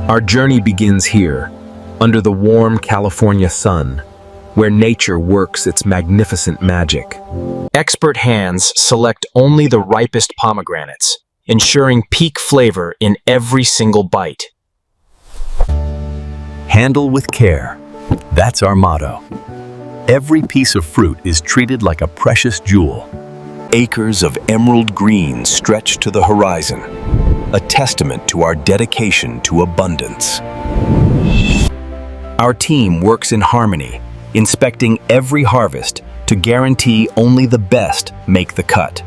Our journey begins here, under the warm California sun, where nature works its magnificent magic. Expert hands select only the ripest pomegranates, ensuring peak flavor in every single bite. Handle with care. That's our motto. Every piece of fruit is treated like a precious jewel. Acres of emerald green stretch to the horizon, a testament to our dedication to abundance. Our team works in harmony, inspecting every harvest to guarantee only the best make the cut.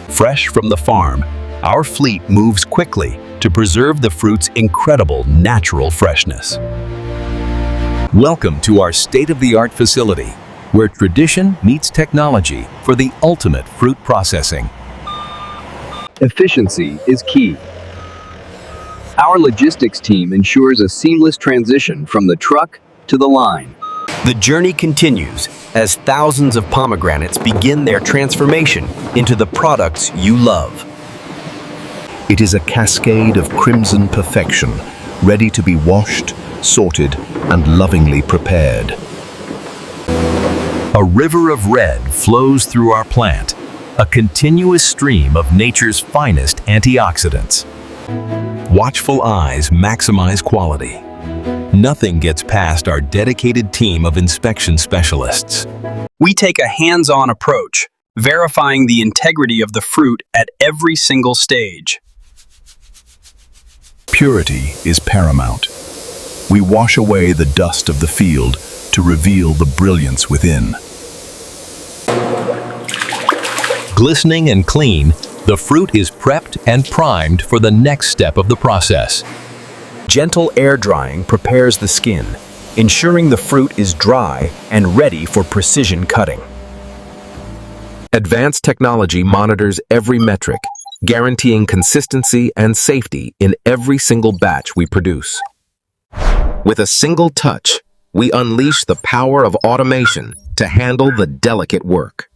Fresh from the farm, our fleet moves quickly to preserve the fruit's incredible natural freshness. Welcome to our state-of-the-art facility, where tradition meets technology for the ultimate fruit processing. Efficiency is key. Our logistics team ensures a seamless transition from the truck to the line. The journey continues as thousands of pomegranates begin their transformation into the products you love. It is a cascade of crimson perfection, ready to be washed, sorted, and lovingly prepared. A river of red flows through our plant, a continuous stream of nature's finest antioxidants. Watchful eyes maximize quality. Nothing gets past our dedicated team of inspection specialists. We take a hands-on approach, verifying the integrity of the fruit at every single stage. Purity is paramount. We wash away the dust of the field to reveal the brilliance within. Glistening and clean, the fruit is prepped and primed for the next step of the process. Gentle air drying prepares the skin, ensuring the fruit is dry and ready for precision cutting. Advanced technology monitors every metric, guaranteeing consistency and safety in every single batch we produce. With a single touch, we unleash the power of automation to handle the delicate work.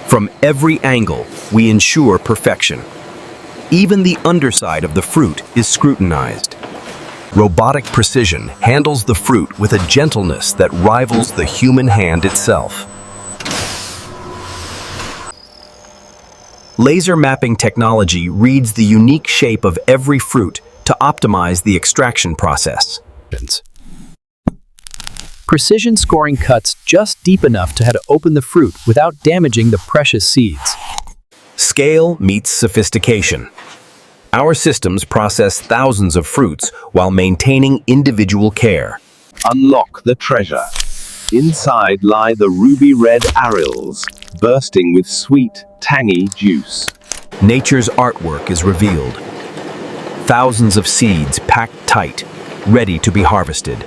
From every angle, we ensure perfection. Even the underside of the fruit is scrutinized. Robotic precision handles the fruit with a gentleness that rivals the human hand itself. Laser mapping technology reads the unique shape of every fruit to optimize the extraction process. Precision scoring cuts just deep enough to how to open the fruit without damaging the precious seeds. Scale meets sophistication. Our systems process thousands of fruits while maintaining individual care. Unlock the treasure. Inside lie the ruby red arils, bursting with sweet, tangy juice. Nature's artwork is revealed. Thousands of seeds packed tight, ready to be harvested.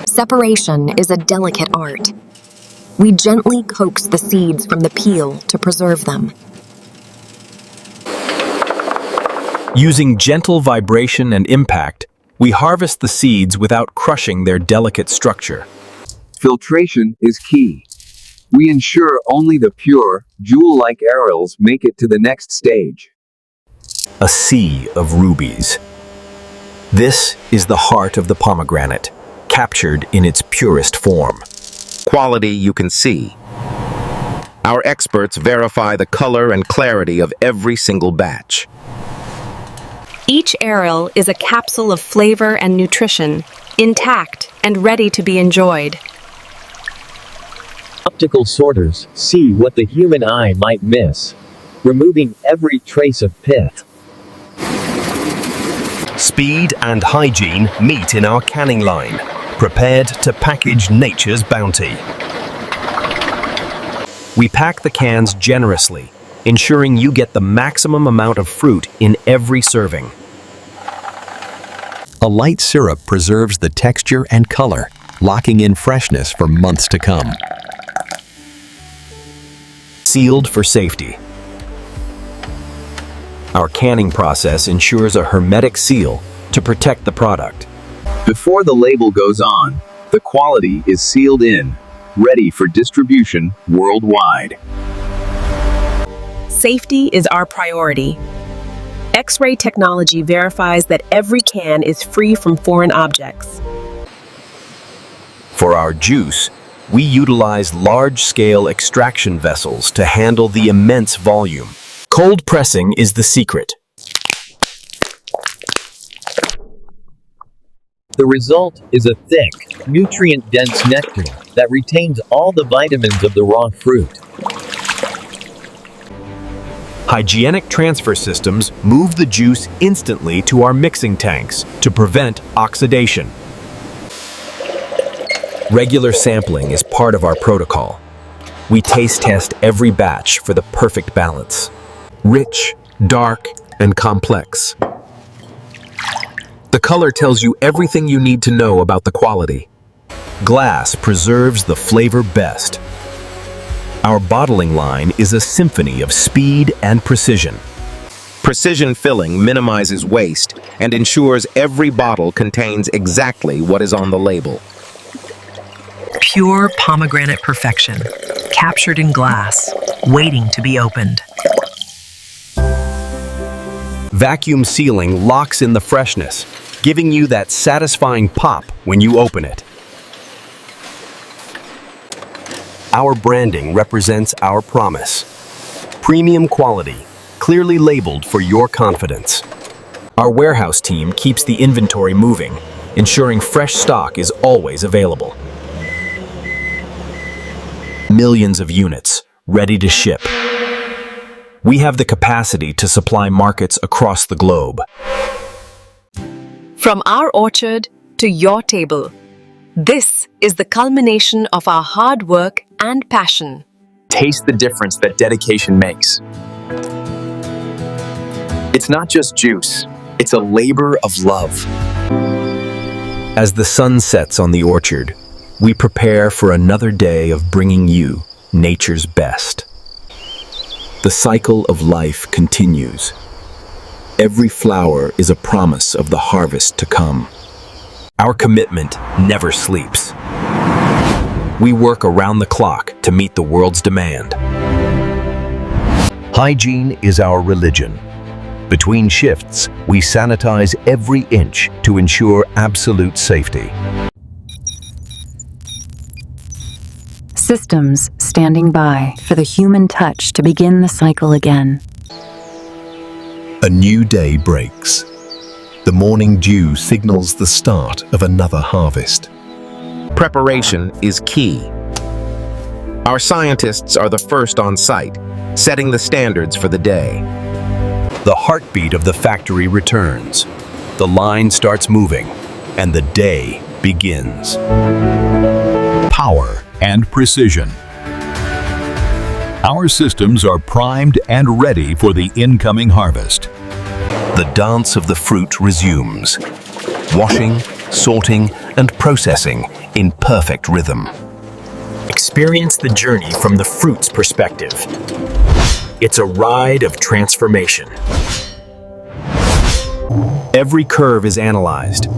Separation is a delicate art. We gently coax the seeds from the peel to preserve them. Using gentle vibration and impact, we harvest the seeds without crushing their delicate structure. Filtration is key. We ensure only the pure, jewel-like arils make it to the next stage. A sea of rubies. This is the heart of the pomegranate, captured in its purest form. Quality you can see. Our experts verify the color and clarity of every single batch. Each aril is a capsule of flavor and nutrition, intact and ready to be enjoyed. Optical sorters see what the human eye might miss, removing every trace of pith. Speed and hygiene meet in our canning line, prepared to package nature's bounty. We pack the cans generously, ensuring you get the maximum amount of fruit in every serving. A light syrup preserves the texture and color, locking in freshness for months to come. Sealed for safety. Our canning process ensures a hermetic seal to protect the product. Before the label goes on, the quality is sealed in, ready for distribution worldwide. Safety is our priority. X-ray technology verifies that every can is free from foreign objects. For our juice, we utilize large-scale extraction vessels to handle the immense volume. Cold pressing is the secret. The result is a thick, nutrient-dense nectar that retains all the vitamins of the raw fruit. Hygienic transfer systems move the juice instantly to our mixing tanks to prevent oxidation. Regular sampling is part of our protocol. We taste test every batch for the perfect balance. Rich, dark, and complex. The color tells you everything you need to know about the quality. Glass preserves the flavor best. Our bottling line is a symphony of speed and precision. Precision filling minimizes waste and ensures every bottle contains exactly what is on the label. Pure pomegranate perfection, captured in glass, waiting to be opened. Vacuum sealing locks in the freshness, giving you that satisfying pop when you open it. Our branding represents our promise. Premium quality, clearly labeled for your confidence. Our warehouse team keeps the inventory moving, ensuring fresh stock is always available. Millions of units, ready to ship. We have the capacity to supply markets across the globe. From our orchard to your table, this is the culmination of our hard work and passion. Taste the difference that dedication makes. It's not just juice, it's a labor of love. As the sun sets on the orchard, we prepare for another day of bringing you nature's best. The cycle of life continues. Every flower is a promise of the harvest to come. Our commitment never sleeps. We work around the clock to meet the world's demand. Hygiene is our religion. Between shifts, we sanitize every inch to ensure absolute safety. Systems standing by for the human touch to begin the cycle again. A new day breaks. The morning dew signals the start of another harvest. Preparation is key. Our scientists are the first on site, setting the standards for the day. The heartbeat of the factory returns. The line starts moving, and the day begins. Power and precision. Our systems are primed and ready for the incoming harvest. The dance of the fruit resumes. Washing, sorting, and processing in perfect rhythm. Experience the journey from the fruit's perspective. It's a ride of transformation. Every curve is analyzed.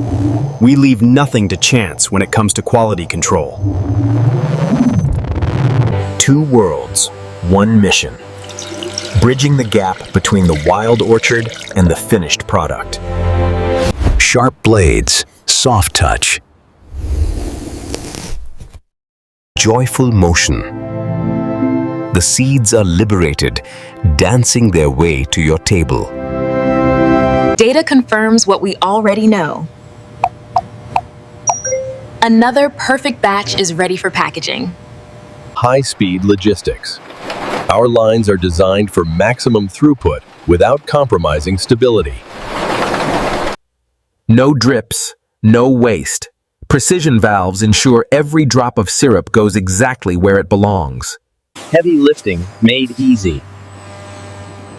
We leave nothing to chance when it comes to quality control. Two worlds, one mission. Bridging the gap between the wild orchard and the finished product. Sharp blades, soft touch. Joyful motion. The seeds are liberated, dancing their way to your table. Data confirms what we already know. Another perfect batch is ready for packaging. High-speed logistics. Our lines are designed for maximum throughput without compromising stability. No drips, no waste. Precision valves ensure every drop of syrup goes exactly where it belongs. Heavy lifting made easy.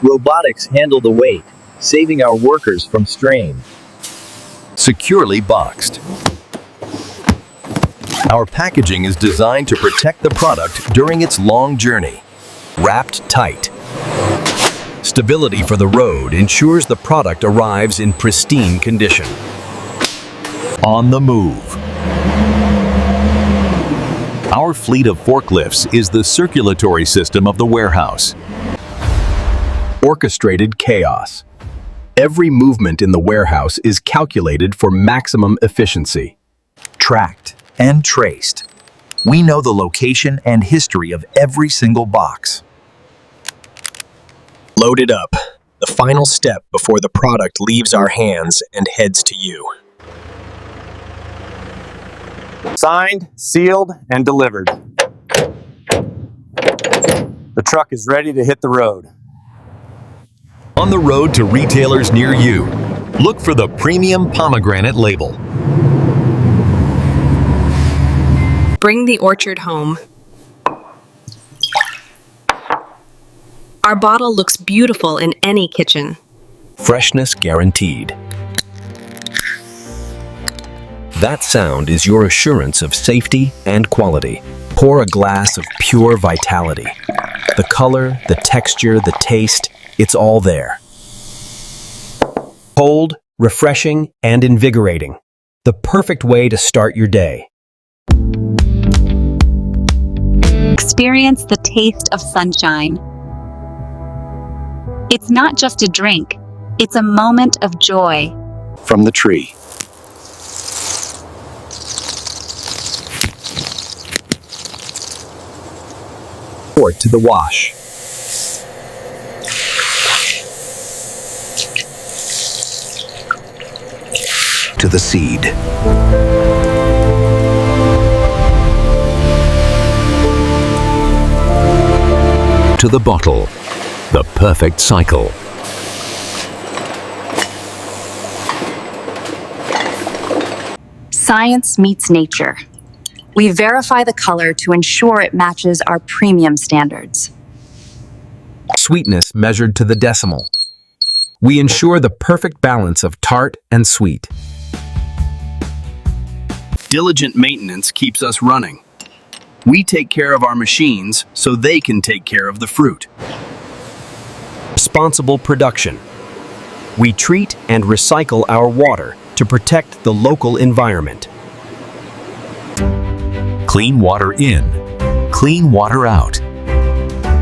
Robotics handle the weight, saving our workers from strain. Securely boxed. Our packaging is designed to protect the product during its long journey. Wrapped tight. Stability for the road ensures the product arrives in pristine condition. On the move. Our fleet of forklifts is the circulatory system of the warehouse. Orchestrated chaos. Every movement in the warehouse is calculated for maximum efficiency. Tracked and traced. We know the location and history of every single box. Loaded up. The final step before the product leaves our hands and heads to you. Signed, sealed, and delivered. The truck is ready to hit the road. On the road to retailers near you, look for the premium pomegranate label. Bring the orchard home. Our bottle looks beautiful in any kitchen. Freshness guaranteed. That sound is your assurance of safety and quality. Pour a glass of pure vitality. The color, the texture, the taste, it's all there. Cold, refreshing, and invigorating. The perfect way to start your day. Experience the taste of sunshine. It's not just a drink, it's a moment of joy. From the tree. Pour to the wash. To the seed. To the bottle. The perfect cycle. Science meets nature. We verify the color to ensure it matches our premium standards. Sweetness measured to the decimal. We ensure the perfect balance of tart and sweet. Diligent maintenance keeps us running. We take care of our machines so they can take care of the fruit. Responsible production. We treat and recycle our water to protect the local environment. Clean water in, clean water out.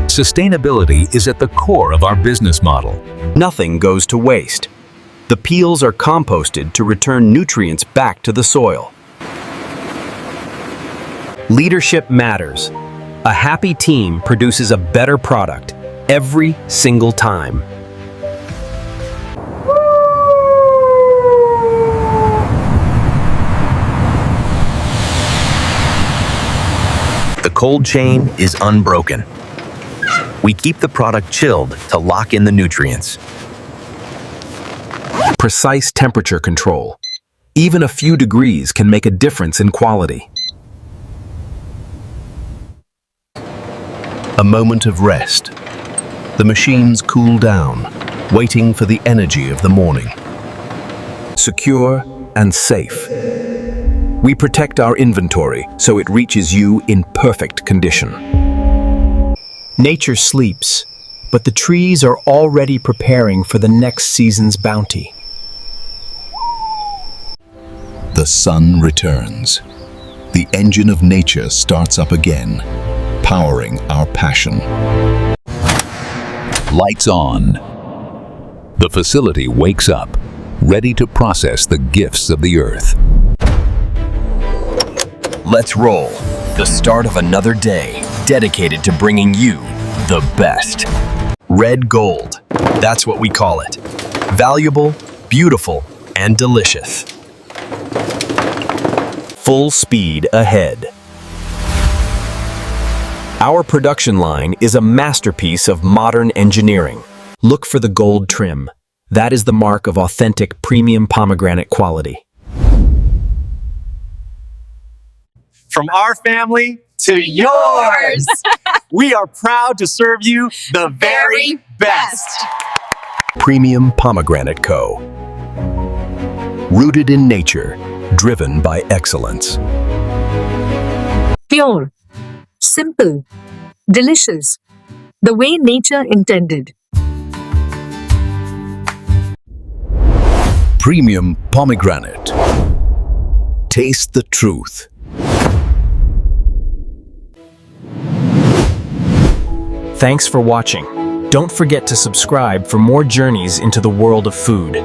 Sustainability is at the core of our business model. Nothing goes to waste. The peels are composted to return nutrients back to the soil. Leadership matters. A happy team produces a better product every single time. The cold chain is unbroken. We keep the product chilled to lock in the nutrients. Precise temperature control. Even a few degrees can make a difference in quality. A moment of rest. The machines cool down, waiting for the energy of the morning. Secure and safe. We protect our inventory so it reaches you in perfect condition. Nature sleeps, but the trees are already preparing for the next season's bounty. The sun returns. The engine of nature starts up again, powering our passion. Lights on. The facility wakes up, ready to process the gifts of the earth. Let's roll. The start of another day, dedicated to bringing you the best. Red gold. That's what we call it. Valuable, beautiful, and delicious. Full speed ahead. Our production line is a masterpiece of modern engineering. Look for the gold trim. That is the mark of authentic premium pomegranate quality. From our family to yours, we are proud to serve you the very best. Premium Pomegranate Co. Rooted in nature, driven by excellence. Pure, simple, delicious, the way nature intended. Premium Pomegranate. Taste the truth. Thanks for watching. Don't forget to subscribe for more journeys into the world of food.